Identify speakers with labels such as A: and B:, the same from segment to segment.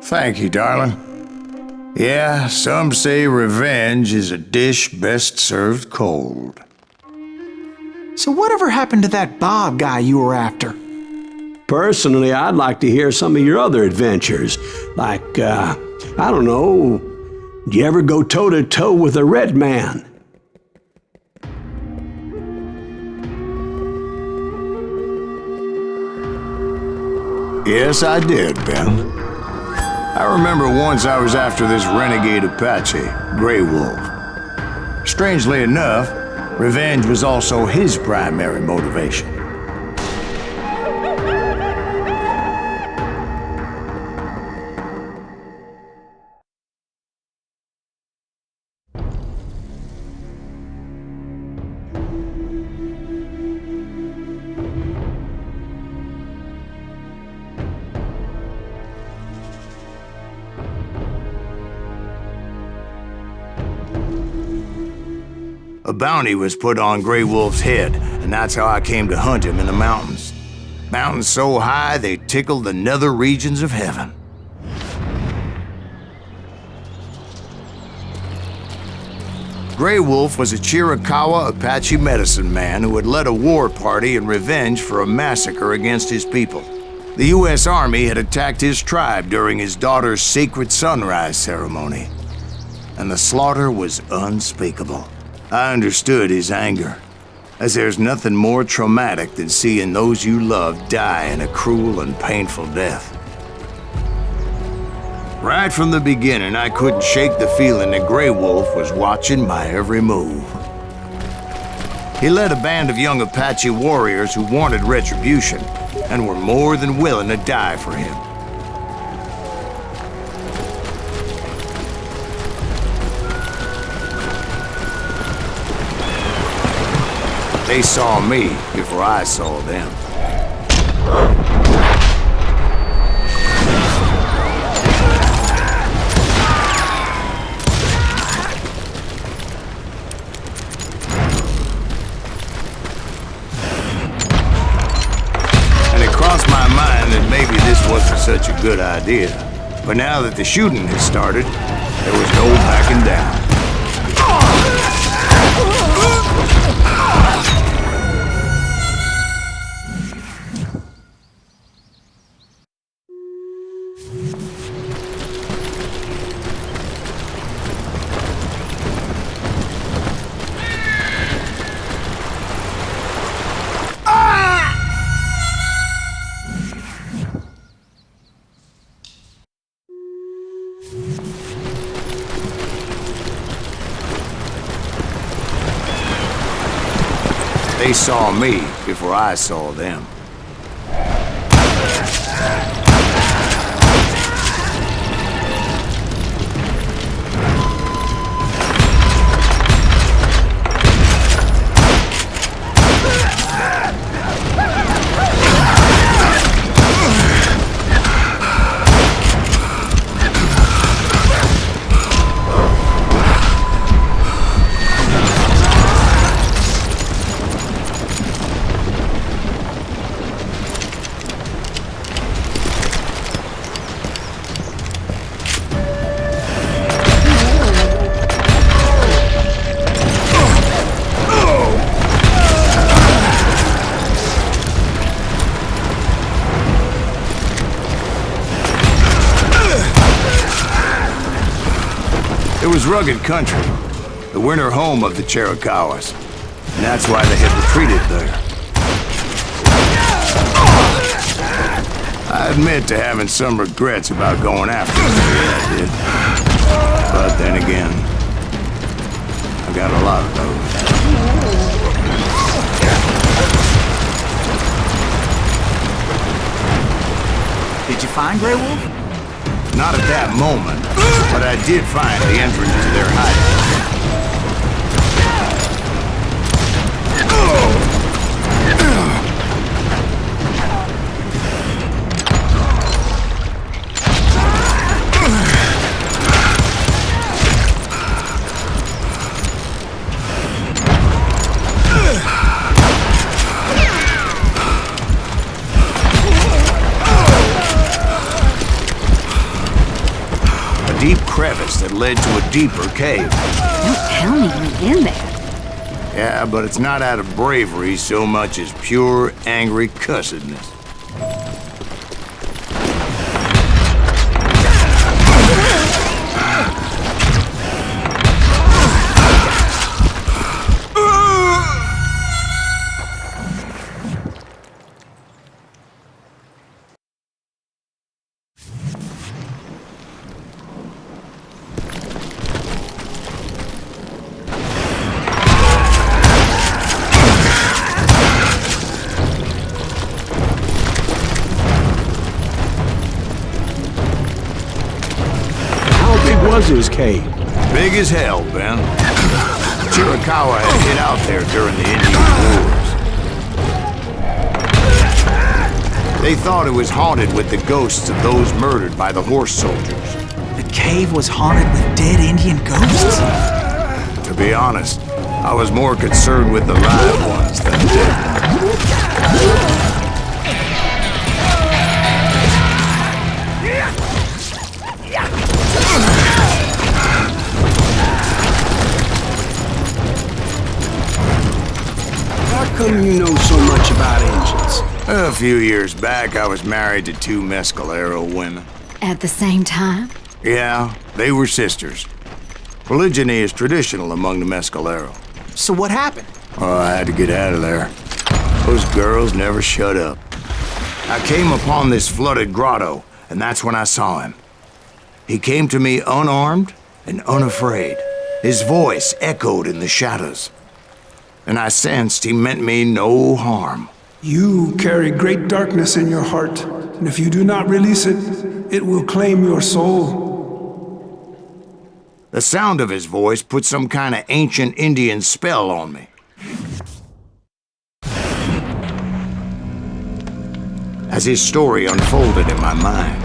A: Thank you, darling. Yeah, some say revenge is a dish best served cold.
B: So whatever happened to that Bob guy you were after?
C: Personally, I'd like to hear some of your other adventures. Like, I don't know, did you ever go toe-to-toe with a red man?
A: Yes, I did, Ben. I remember once I was after this renegade Apache, Grey Wolf. Strangely enough, revenge was also his primary motivation. A bounty was put on Grey Wolf's head, and that's how I came to hunt him in the mountains. Mountains so high they tickled the nether regions of heaven. Grey Wolf was a Chiricahua Apache medicine man who had led a war party in revenge for a massacre against his people. The U.S. Army had attacked his tribe during his daughter's sacred sunrise ceremony, and the slaughter was unspeakable. I understood his anger, as there's nothing more traumatic than seeing those you love die in a cruel and painful death. Right from the beginning, I couldn't shake the feeling that Grey Wolf was watching my every move. He led a band of young Apache warriors who wanted retribution and were more than willing to die for him. They saw me before I saw them. And it crossed my mind that maybe this wasn't such a good idea. But now that the shooting had started, there was no backing down. They saw me before I saw them. It was rugged country, the winter home of the Chiricahuas, and that's why they had retreated there. I admit to having some regrets about going after them, I did. But then again, I got a lot of those.
B: Did you find Grey Wolf?
A: Not at that moment, but I did find the entrance to their hiding. a deep crevice that led to a deeper cave.
D: Don't tell me you went in there.
A: Yeah, but it's not out of bravery so much as pure, angry cussedness.
C: Was his cave?
A: Big as hell, Ben. Chiricahua had hid out there during the Indian Wars. They thought it was haunted with the ghosts of those murdered by the horse soldiers.
B: The cave was haunted with dead Indian ghosts?
A: To be honest, I was more concerned with the live ones than the dead ones.
C: How come you know so much about engines?
A: A few years back, I was married to 2 Mescalero women.
D: At the same time?
A: Yeah, they were sisters. Polygyny is traditional among the Mescalero.
B: So what happened?
A: Oh, I had to get out of there. Those girls never shut up. I came upon this flooded grotto, and that's when I saw him. He came to me unarmed and unafraid. His voice echoed in the shadows. And I sensed he meant me no harm.
E: You carry great darkness in your heart, and if you do not release it, it will claim your soul.
A: The sound of his voice put some kind of ancient Indian spell on me. As his story unfolded in my mind,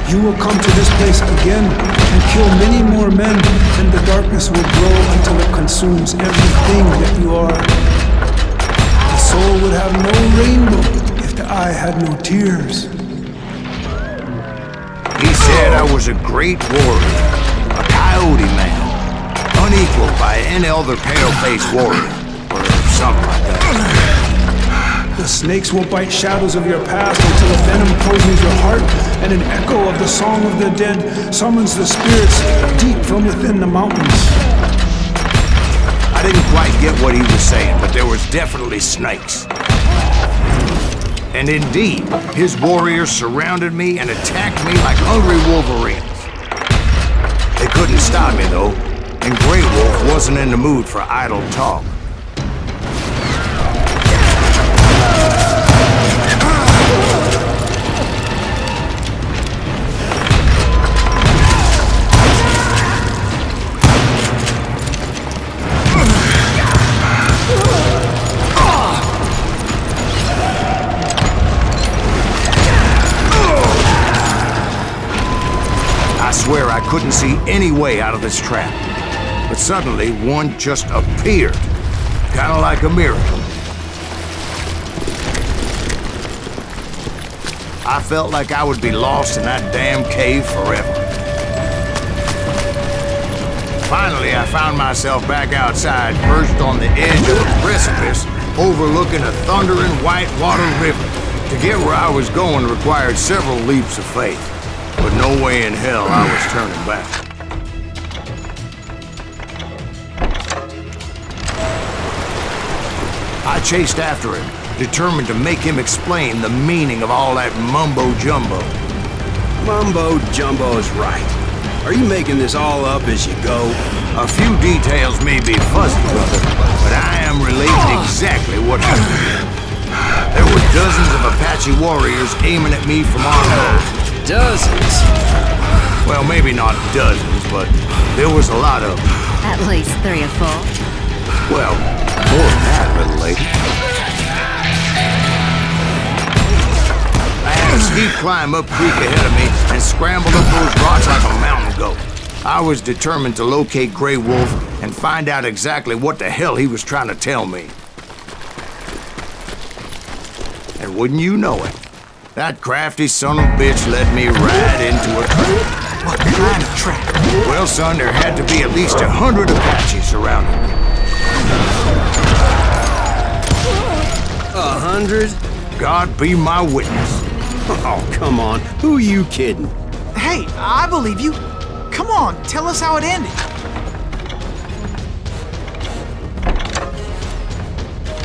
E: You will come to this place again and kill many more men, and the darkness will grow until it consumes everything that you are. The soul would have no rainbow if the eye had no tears.
A: he said I was a great warrior, a coyote man, unequaled by any other pale-faced warrior, or something like that.
E: The snakes will bite shadows of your past until a venom poisons your heart, and an echo of the song of the dead summons the spirits deep from within the mountains.
A: I didn't quite get what he was saying, but there was definitely snakes. And indeed, his warriors surrounded me and attacked me like hungry wolverines. They couldn't stop me, though, and Grey Wolf wasn't in the mood for idle talk. I swear I couldn't see any way out of this trap. But suddenly, one just appeared. Kind of like a miracle. I felt like I would be lost in that damn cave forever. Finally, I found myself back outside, perched on the edge of a precipice, overlooking a thundering whitewater river. To get where I was going required several leaps of faith. But no way in hell I was turning back. I chased after him, determined to make him explain the meaning of all that mumbo-jumbo.
C: Mumbo-jumbo is right. Are you making this all up as you go?
A: A few details may be fuzzy, brother, but I am relating exactly what happened. There were dozens of Apache warriors aiming at me from our bow.
C: Dozens?
A: Well, maybe not dozens, but there was a lot of them.
D: At least 3 or 4.
A: Well, more than that, little lady. I had a steep climb up creek ahead of me and scrambled up those rocks like a mountain goat. I was determined to locate Grey Wolf and find out exactly what the hell he was trying to tell me. And wouldn't you know it, that crafty son of a bitch led me right into a trap.
B: What kind of trap?
A: Well, son, there had to be at least 100 Apaches around him.
F: 100?
A: God be my witness.
F: Oh, come on. Who are you kidding?
B: Hey, I believe you. Come on, tell us how it ended.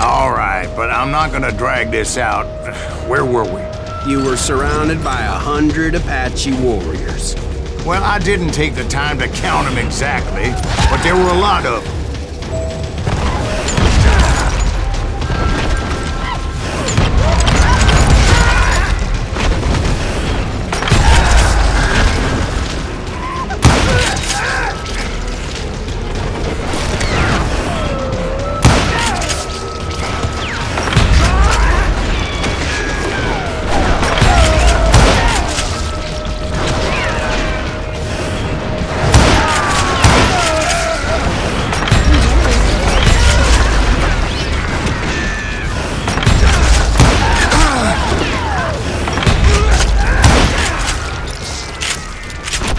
A: All right, but I'm not gonna drag this out. Where were we?
F: You were surrounded by 100 Apache warriors.
A: Well, I didn't take the time to count them exactly, but there were a lot of them.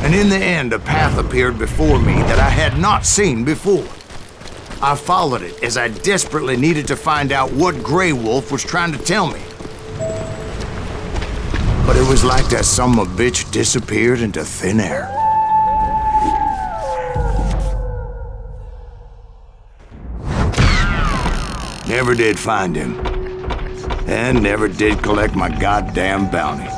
A: And in the end, a path appeared before me that I had not seen before. I followed it as I desperately needed to find out what Grey Wolf was trying to tell me. But it was like that son of a bitch disappeared into thin air. Never did find him. And never did collect my goddamn bounty.